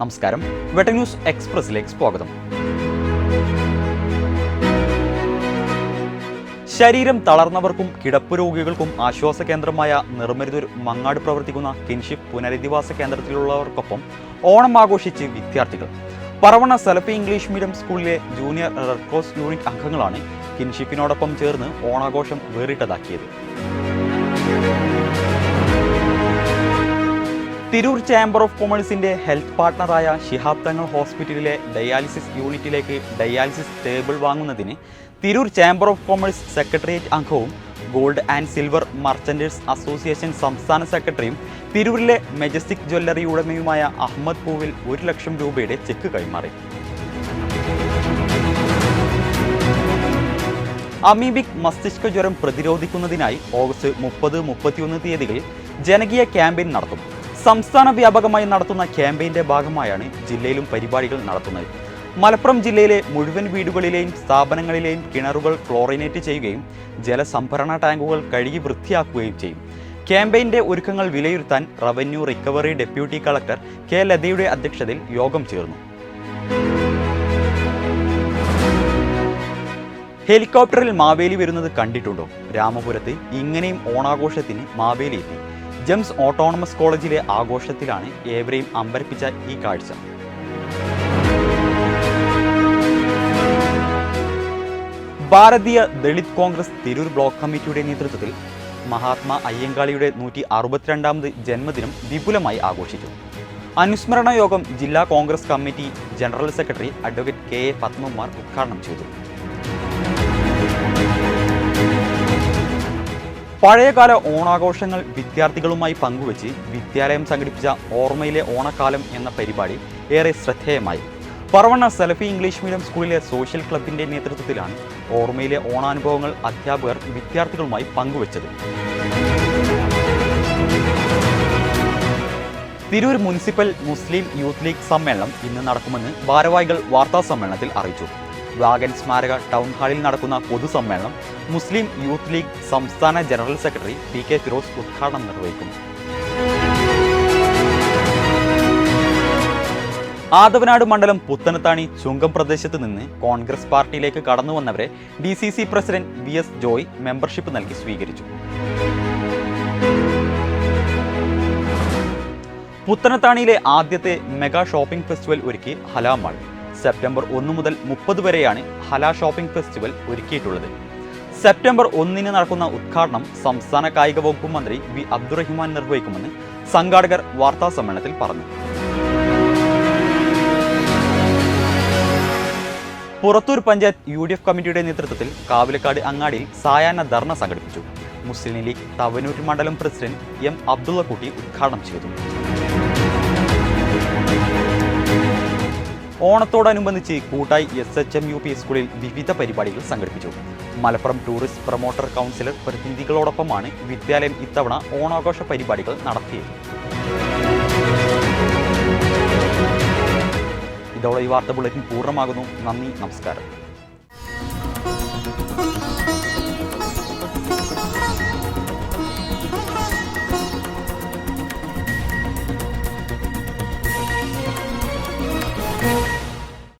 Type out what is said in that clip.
നമസ്കാരം. വെട്ട ന്യൂസ് എക്സ്പ്രസിലേക്ക് സ്വാഗതം. ശരീരം തളർന്നവർക്കും കിടപ്പ് രോഗികൾക്കും ആശ്വാസ കേന്ദ്രമായ നിർമ്മരുതൂർ മങ്ങാട് പ്രവർത്തിക്കുന്ന കിൻഷിപ്പ് പുനരധിവാസ കേന്ദ്രത്തിലുള്ളവർക്കൊപ്പം ഓണം ആഘോഷിച്ച് വിദ്യാർത്ഥികൾ. പറവണ്ണ സലഫി ഇംഗ്ലീഷ് മീഡിയം സ്കൂളിലെ ജൂനിയർ റെഡ് ക്രോസ് യൂണിറ്റ് അംഗങ്ങളാണ് കിൻഷിപ്പിനോടൊപ്പം ചേർന്ന് ഓണാഘോഷം വേറിട്ടതാക്കിയത്. തിരൂർ ചേംബർ ഓഫ് കൊമേഴ്സിന്റെ ഹെൽത്ത് പാർട്ട്ണറായ ശിഹാബ് തങ്ങൾ ഹോസ്പിറ്റലിലെ ഡയാലിസിസ് യൂണിറ്റിലേക്ക് ഡയാലിസിസ് ടേബിൾ വാങ്ങുന്നതിന് Tirur chamber of commerce secretariat അംഗവും gold and silver merchants association സംസ്ഥാന സെക്രട്ടറിയും തിരൂരിലെ മെജസ്റ്റിക് ജ്വല്ലറി ഉടമയുമായ അഹമ്മദ് പൂവിൽ 1 ലക്ഷം രൂപയുടെ ചെക്ക് കൈമാറി. അമീബിക് മസ്തിഷ്ക ജ്വരം പ്രതിരോധിക്കുന്നതിനായി ഓഗസ്റ്റ് 30-31 തീയതികളിൽ ജനകീയ ക്യാമ്പയിൻ നടത്തും. സംസ്ഥാന വ്യാപകമായി നടത്തുന്ന ക്യാമ്പയിന്റെ ഭാഗമായാണ് ജില്ലയിലും പരിപാടികൾ നടത്തുന്നത്. മലപ്പുറം ജില്ലയിലെ മുഴുവൻ വീടുകളിലെയും സ്ഥാപനങ്ങളിലെയും കിണറുകൾ ക്ലോറിനേറ്റ് ചെയ്യുകയും ജലസംഭരണ ടാങ്കുകൾ കഴുകി വൃത്തിയാക്കുകയും ചെയ്യും. ക്യാമ്പയിന്റെ ഒരുക്കങ്ങൾ വിലയിരുത്താൻ revenue recovery deputy collector K ലതയുടെ അധ്യക്ഷതയിൽ യോഗം ചേർന്നു. ഹെലികോപ്റ്ററിൽ മാവേലി വരുന്നത് കണ്ടിട്ടുണ്ടോ? രാമപുരത്ത് ഇങ്ങനെയും ഓണാഘോഷത്തിന് മാവേലി എത്തി. ജെംസ് ഓട്ടോണമസ് കോളേജിലെ ആഘോഷത്തിലാണ് ഏവരെയും അമ്പരപ്പിച്ച ഈ കാഴ്ച. ഭാരതീയ ദളിത് കോൺഗ്രസ് തിരൂർ ബ്ലോക്ക് കമ്മിറ്റിയുടെ നേതൃത്വത്തിൽ മഹാത്മാ അയ്യങ്കാളിയുടെ 162ാമത് ജന്മദിനം വിപുലമായി ആഘോഷിച്ചു. അനുസ്മരണ യോഗം ജില്ലാ Congress committee general secretary advocate K A Padmakumar ഉദ്ഘാടനം ചെയ്തു. പഴയകാല ഓണാഘോഷങ്ങൾ വിദ്യാർത്ഥികളുമായി പങ്കുവച്ച് വിദ്യാലയം സംഘടിപ്പിച്ച ഓർമ്മയിലെ ഓണക്കാലം എന്ന പരിപാടി ഏറെ ശ്രദ്ധേയമായി. പറവണ്ണ സലഫി ഇംഗ്ലീഷ് മീഡിയം സ്കൂളിലെ സോഷ്യൽ ക്ലബിന്റെ നേതൃത്വത്തിലാണ് ഓർമ്മയിലെ ഓണാനുഭവങ്ങൾ അധ്യാപകർ വിദ്യാർത്ഥികളുമായി പങ്കുവച്ചത്. തിരൂർ മുനിസിപ്പൽ മുസ്ലിം യൂത്ത് ലീഗ് സമ്മേളനം ഇന്ന് നടക്കുമെന്ന് ഭാരവാഹികൾ വാർത്താസമ്മേളനത്തിൽ അറിയിച്ചു. വാഗൻ സ്മാരക ടൗൺ ഹാളിൽ നടക്കുന്ന പൊതുസമ്മേളനം മുസ്ലിം യൂത്ത് ലീഗ് സംസ്ഥാന general secretary P K Firoz ഉദ്ഘാടനം നിർവഹിക്കും. ആദവനാട് മണ്ഡലം പുത്തനത്താണി ചുങ്കം പ്രദേശത്ത് നിന്ന് കോൺഗ്രസ് പാർട്ടിയിലേക്ക് കടന്നു വന്നവരെ DCC president VS Joy membership നൽകി സ്വീകരിച്ചു. പുത്തനത്താണിയിലെ ആദ്യത്തെ മെഗാ ഷോപ്പിംഗ് ഫെസ്റ്റിവൽ ഒരുക്കി ഹലാ മാൾ. സെപ്റ്റംബർ 1 മുതൽ 30 വരെയാണ് ഹലാ ഷോപ്പിംഗ് ഫെസ്റ്റിവൽ ഒരുക്കിയിട്ടുള്ളത്. സെപ്റ്റംബർ 1 നടക്കുന്ന ഉദ്ഘാടനം സംസ്ഥാന കായിക വകുപ്പ് മന്ത്രി വി അബ്ദുറഹിമാൻ നിർവഹിക്കുമെന്ന് സംഘാടകർ വാർത്താസമ്മേളനത്തിൽ പറഞ്ഞു. പുറത്തൂർ പഞ്ചായത്ത് UDF കമ്മിറ്റിയുടെ നേതൃത്വത്തിൽ കാവിലക്കാട് അങ്ങാടിയിൽ സായാഹ്ന ധർണ സംഘടിപ്പിച്ചു. മുസ്ലിം ലീഗ് തവനൂർ മണ്ഡലം പ്രസിഡന്റ് M അബ്ദുള്ളക്കുട്ടി ഉദ്ഘാടനം ചെയ്തു. ഓണത്തോടനുബന്ധിച്ച് കൂട്ടായി SHMUP സ്കൂളിൽ വിവിധ പരിപാടികൾ സംഘടിപ്പിച്ചു. മലപ്പുറം ടൂറിസ്റ്റ് പ്രൊമോട്ടർ കൗൺസിലർ പ്രതിനിധികളോടൊപ്പമാണ് വിദ്യാലയം ഇത്തവണ ഓണാഘോഷ പരിപാടികൾ നടത്തിയത്. ഇതോടെ ഈ വാർത്താ ബുള്ളറ്റിൻ പൂർണ്ണമാകുന്നു. നന്ദി, നമസ്കാരം.